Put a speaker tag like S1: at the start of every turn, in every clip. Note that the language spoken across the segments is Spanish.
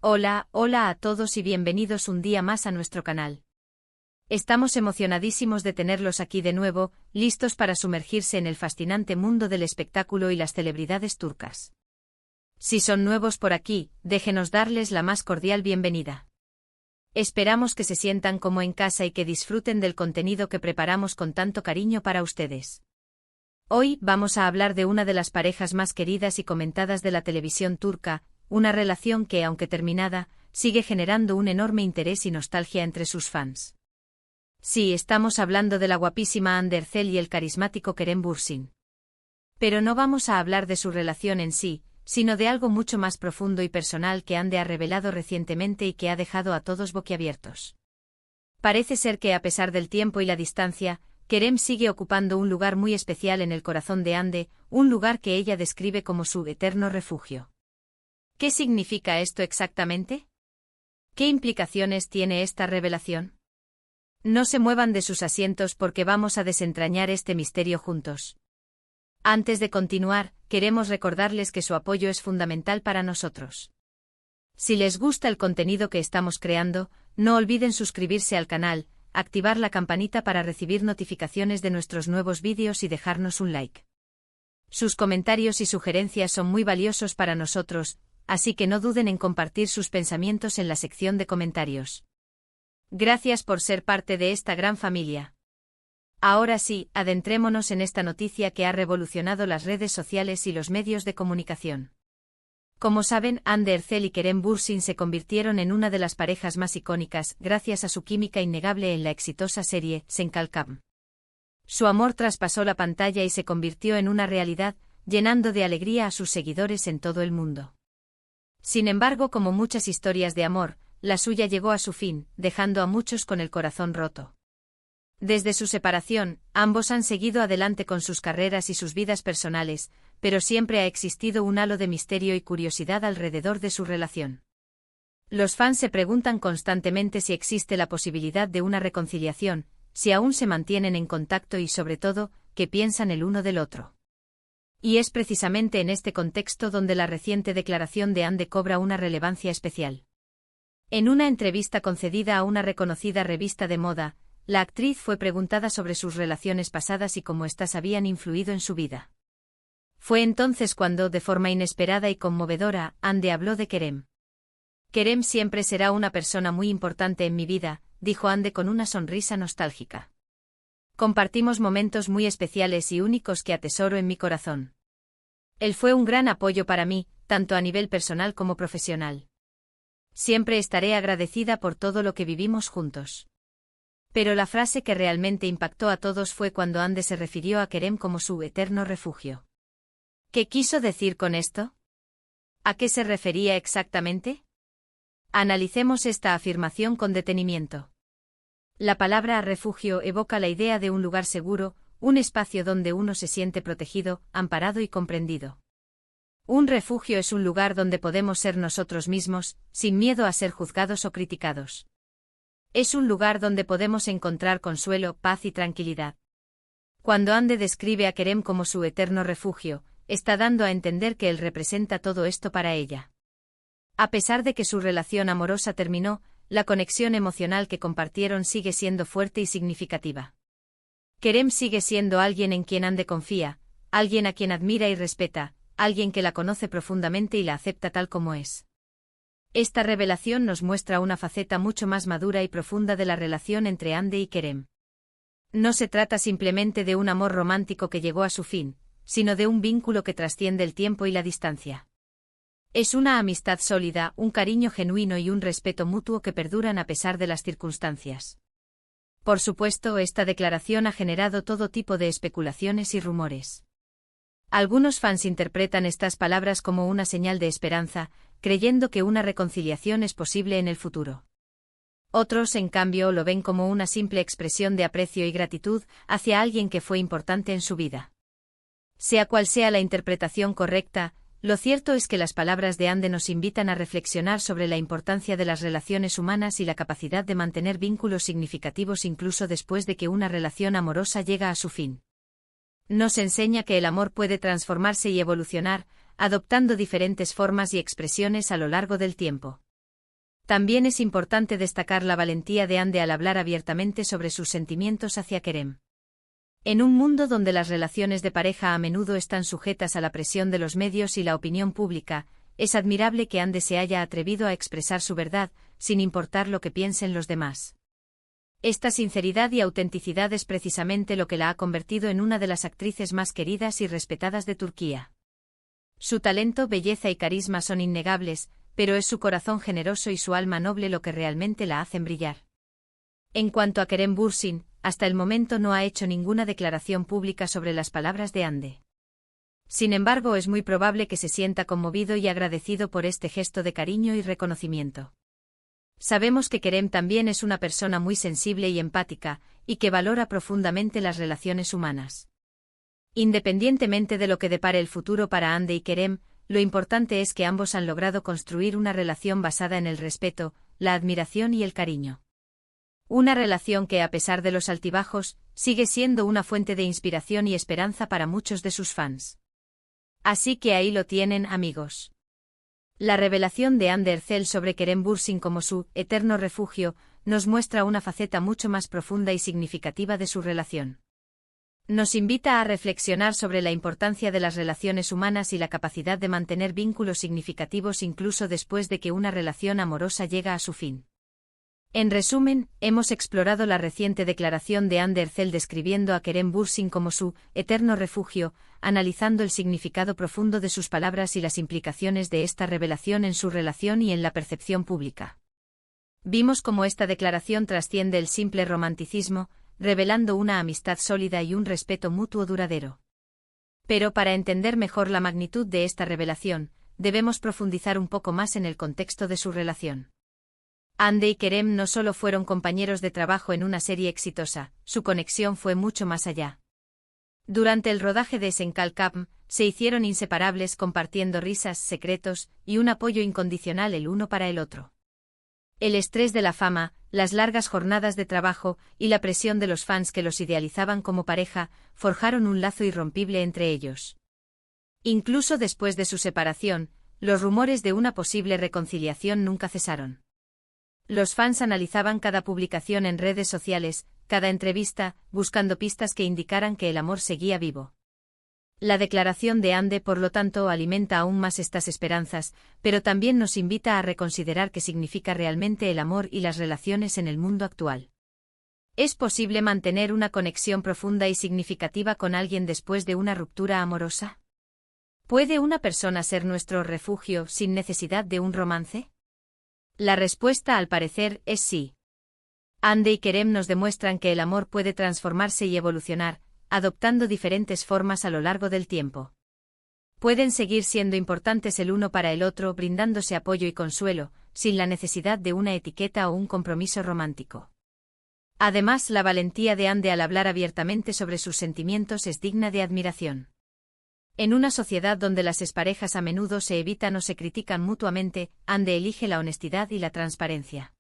S1: Hola, hola a todos y bienvenidos un día más a nuestro canal. Estamos emocionadísimos de tenerlos aquí de nuevo, listos para sumergirse en el fascinante mundo del espectáculo y las celebridades turcas. Si son nuevos por aquí, déjenos darles la más cordial bienvenida. Esperamos que se sientan como en casa y que disfruten del contenido que preparamos con tanto cariño para ustedes. Hoy vamos a hablar de una de las parejas más queridas y comentadas de la televisión turca, una relación que, aunque terminada, sigue generando un enorme interés y nostalgia entre sus fans. Sí, estamos hablando de la guapísima Hande Erçel y el carismático Kerem Bürsin. Pero no vamos a hablar de su relación en sí, sino de algo mucho más profundo y personal que Hande ha revelado recientemente y que ha dejado a todos boquiabiertos. Parece ser que a pesar del tiempo y la distancia, Kerem sigue ocupando un lugar muy especial en el corazón de Hande, un lugar que ella describe como su eterno refugio. ¿Qué significa esto exactamente? ¿Qué implicaciones tiene esta revelación? No se muevan de sus asientos porque vamos a desentrañar este misterio juntos. Antes de continuar, queremos recordarles que su apoyo es fundamental para nosotros. Si les gusta el contenido que estamos creando, no olviden suscribirse al canal, activar la campanita para recibir notificaciones de nuestros nuevos vídeos y dejarnos un like. Sus comentarios y sugerencias son muy valiosos para nosotros, así que no duden en compartir sus pensamientos en la sección de comentarios. Gracias por ser parte de esta gran familia. Ahora sí, adentrémonos en esta noticia que ha revolucionado las redes sociales y los medios de comunicación. Como saben, Hande Erçel y Kerem Bürsin se convirtieron en una de las parejas más icónicas gracias a su química innegable en la exitosa serie Sen Kalkam. Su amor traspasó la pantalla y se convirtió en una realidad, llenando de alegría a sus seguidores en todo el mundo. Sin embargo, como muchas historias de amor, la suya llegó a su fin, dejando a muchos con el corazón roto. Desde su separación, ambos han seguido adelante con sus carreras y sus vidas personales, pero siempre ha existido un halo de misterio y curiosidad alrededor de su relación. Los fans se preguntan constantemente si existe la posibilidad de una reconciliación, si aún se mantienen en contacto y sobre todo, qué piensan el uno del otro. Y es precisamente en este contexto donde la reciente declaración de Hande cobra una relevancia especial. En una entrevista concedida a una reconocida revista de moda, la actriz fue preguntada sobre sus relaciones pasadas y cómo éstas habían influido en su vida. Fue entonces cuando, de forma inesperada y conmovedora, Hande habló de Kerem. Kerem siempre será una persona muy importante en mi vida, dijo Hande con una sonrisa nostálgica. Compartimos momentos muy especiales y únicos que atesoro en mi corazón. Él fue un gran apoyo para mí, tanto a nivel personal como profesional. Siempre estaré agradecida por todo lo que vivimos juntos. Pero la frase que realmente impactó a todos fue cuando Hande se refirió a Kerem como su eterno refugio. ¿Qué quiso decir con esto? ¿A qué se refería exactamente? Analicemos esta afirmación con detenimiento. La palabra refugio evoca la idea de un lugar seguro, un espacio donde uno se siente protegido, amparado y comprendido. Un refugio es un lugar donde podemos ser nosotros mismos, sin miedo a ser juzgados o criticados. Es un lugar donde podemos encontrar consuelo, paz y tranquilidad. Cuando Hande describe a Kerem como su eterno refugio, está dando a entender que él representa todo esto para ella. A pesar de que su relación amorosa terminó, la conexión emocional que compartieron sigue siendo fuerte y significativa. Kerem sigue siendo alguien en quien Hande confía, alguien a quien admira y respeta, alguien que la conoce profundamente y la acepta tal como es. Esta revelación nos muestra una faceta mucho más madura y profunda de la relación entre Hande y Kerem. No se trata simplemente de un amor romántico que llegó a su fin, sino de un vínculo que trasciende el tiempo y la distancia. Es una amistad sólida, un cariño genuino y un respeto mutuo que perduran a pesar de las circunstancias. Por supuesto, esta declaración ha generado todo tipo de especulaciones y rumores. Algunos fans interpretan estas palabras como una señal de esperanza, creyendo que una reconciliación es posible en el futuro. Otros, en cambio, lo ven como una simple expresión de aprecio y gratitud hacia alguien que fue importante en su vida. Sea cual sea la interpretación correcta, lo cierto es que las palabras de Hande nos invitan a reflexionar sobre la importancia de las relaciones humanas y la capacidad de mantener vínculos significativos incluso después de que una relación amorosa llega a su fin. Nos enseña que el amor puede transformarse y evolucionar, adoptando diferentes formas y expresiones a lo largo del tiempo. También es importante destacar la valentía de Ande al hablar abiertamente sobre sus sentimientos hacia Kerem. En un mundo donde las relaciones de pareja a menudo están sujetas a la presión de los medios y la opinión pública, es admirable que Ande se haya atrevido a expresar su verdad, sin importar lo que piensen los demás. Esta sinceridad y autenticidad es precisamente lo que la ha convertido en una de las actrices más queridas y respetadas de Turquía. Su talento, belleza y carisma son innegables, pero es su corazón generoso y su alma noble lo que realmente la hacen brillar. En cuanto a Kerem Bürsin, hasta el momento no ha hecho ninguna declaración pública sobre las palabras de Ande. Sin embargo, es muy probable que se sienta conmovido y agradecido por este gesto de cariño y reconocimiento. Sabemos que Kerem también es una persona muy sensible y empática, y que valora profundamente las relaciones humanas. Independientemente de lo que depare el futuro para Ande y Kerem, lo importante es que ambos han logrado construir una relación basada en el respeto, la admiración y el cariño. Una relación que, a pesar de los altibajos, sigue siendo una fuente de inspiración y esperanza para muchos de sus fans. Así que ahí lo tienen, amigos. La revelación de Hande Erçel sobre Kerem Bürsin como su eterno refugio nos muestra una faceta mucho más profunda y significativa de su relación. Nos invita a reflexionar sobre la importancia de las relaciones humanas y la capacidad de mantener vínculos significativos incluso después de que una relación amorosa llega a su fin. En resumen, hemos explorado la reciente declaración de Hande Erçel describiendo a Kerem Bürsin como su eterno refugio, analizando el significado profundo de sus palabras y las implicaciones de esta revelación en su relación y en la percepción pública. Vimos cómo esta declaración trasciende el simple romanticismo, revelando una amistad sólida y un respeto mutuo duradero. Pero para entender mejor la magnitud de esta revelación, debemos profundizar un poco más en el contexto de su relación. Hande y Kerem no solo fueron compañeros de trabajo en una serie exitosa, su conexión fue mucho más allá. Durante el rodaje de Esenkal Capm, se hicieron inseparables compartiendo risas, secretos y un apoyo incondicional el uno para el otro. El estrés de la fama, las largas jornadas de trabajo y la presión de los fans que los idealizaban como pareja, forjaron un lazo irrompible entre ellos. Incluso después de su separación, los rumores de una posible reconciliación nunca cesaron. Los fans analizaban cada publicación en redes sociales, cada entrevista, buscando pistas que indicaran que el amor seguía vivo. La declaración de Hande, por lo tanto, alimenta aún más estas esperanzas, pero también nos invita a reconsiderar qué significa realmente el amor y las relaciones en el mundo actual. ¿Es posible mantener una conexión profunda y significativa con alguien después de una ruptura amorosa? ¿Puede una persona ser nuestro refugio sin necesidad de un romance? La respuesta, al parecer, es sí. Hande y Kerem nos demuestran que el amor puede transformarse y evolucionar, adoptando diferentes formas a lo largo del tiempo. Pueden seguir siendo importantes el uno para el otro, brindándose apoyo y consuelo, sin la necesidad de una etiqueta o un compromiso romántico. Además, la valentía de Hande al hablar abiertamente sobre sus sentimientos es digna de admiración. En una sociedad donde las exparejas a menudo se evitan o se critican mutuamente, Hande elige la honestidad y la transparencia.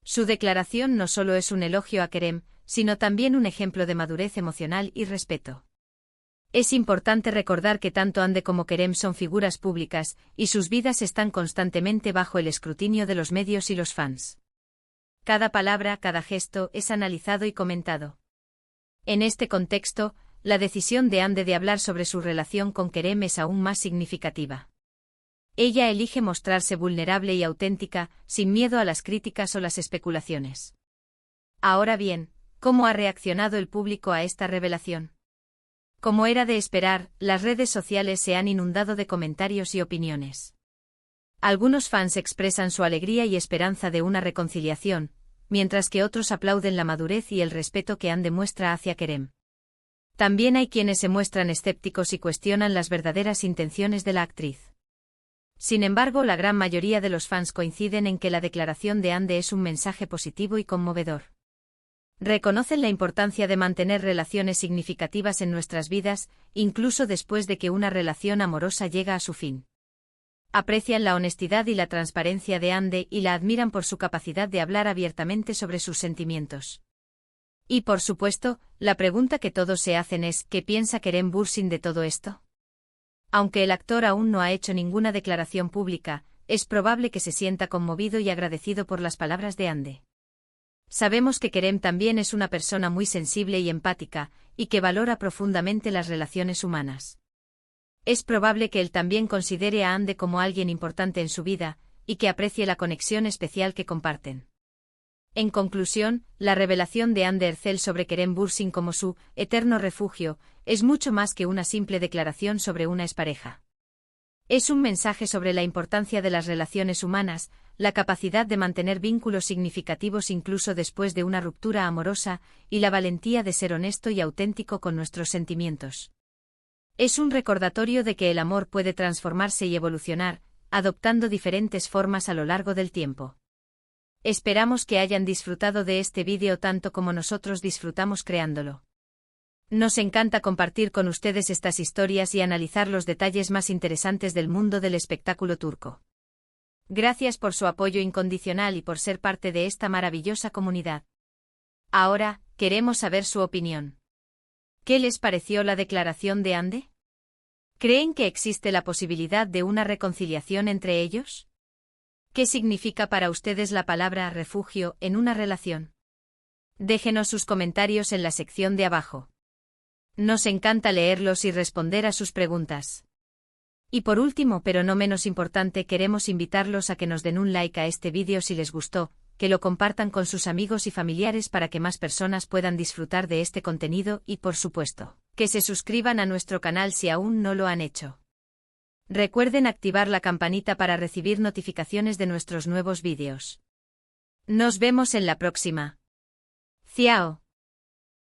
S1: Su declaración no solo es un elogio a Kerem, sino también un ejemplo de madurez emocional y respeto. Es importante recordar que tanto Hande como Kerem son figuras públicas, y sus vidas están constantemente bajo el escrutinio de los medios y los fans. Cada palabra, cada gesto, es analizado y comentado. En este contexto, la decisión de Hande de hablar sobre su relación con Kerem es aún más significativa. Ella elige mostrarse vulnerable y auténtica, sin miedo a las críticas o las especulaciones. Ahora bien, ¿cómo ha reaccionado el público a esta revelación? Como era de esperar, las redes sociales se han inundado de comentarios y opiniones. Algunos fans expresan su alegría y esperanza de una reconciliación, mientras que otros aplauden la madurez y el respeto que Hande muestra hacia Kerem. También hay quienes se muestran escépticos y cuestionan las verdaderas intenciones de la actriz. Sin embargo, la gran mayoría de los fans coinciden en que la declaración de Hande es un mensaje positivo y conmovedor. Reconocen la importancia de mantener relaciones significativas en nuestras vidas, incluso después de que una relación amorosa llega a su fin. Aprecian la honestidad y la transparencia de Hande y la admiran por su capacidad de hablar abiertamente sobre sus sentimientos. Y por supuesto, la pregunta que todos se hacen es, ¿qué piensa Kerem Bürsin de todo esto? Aunque el actor aún no ha hecho ninguna declaración pública, es probable que se sienta conmovido y agradecido por las palabras de Ande. Sabemos que Kerem también es una persona muy sensible y empática, y que valora profundamente las relaciones humanas. Es probable que él también considere a Ande como alguien importante en su vida, y que aprecie la conexión especial que comparten. En conclusión, la revelación de Ande Ercel sobre Kerem Bürsin como su eterno refugio es mucho más que una simple declaración sobre una expareja. Es un mensaje sobre la importancia de las relaciones humanas, la capacidad de mantener vínculos significativos incluso después de una ruptura amorosa, y la valentía de ser honesto y auténtico con nuestros sentimientos. Es un recordatorio de que el amor puede transformarse y evolucionar, adoptando diferentes formas a lo largo del tiempo. Esperamos que hayan disfrutado de este vídeo tanto como nosotros disfrutamos creándolo. Nos encanta compartir con ustedes estas historias y analizar los detalles más interesantes del mundo del espectáculo turco. Gracias por su apoyo incondicional y por ser parte de esta maravillosa comunidad. Ahora, queremos saber su opinión. ¿Qué les pareció la declaración de Ande? ¿Creen que existe la posibilidad de una reconciliación entre ellos? ¿Qué significa para ustedes la palabra refugio en una relación? Déjenos sus comentarios en la sección de abajo. Nos encanta leerlos y responder a sus preguntas. Y por último, pero no menos importante, queremos invitarlos a que nos den un like a este vídeo si les gustó, que lo compartan con sus amigos y familiares para que más personas puedan disfrutar de este contenido y, por supuesto, que se suscriban a nuestro canal si aún no lo han hecho. Recuerden activar la campanita para recibir notificaciones de nuestros nuevos vídeos. Nos vemos en la próxima. Ciao.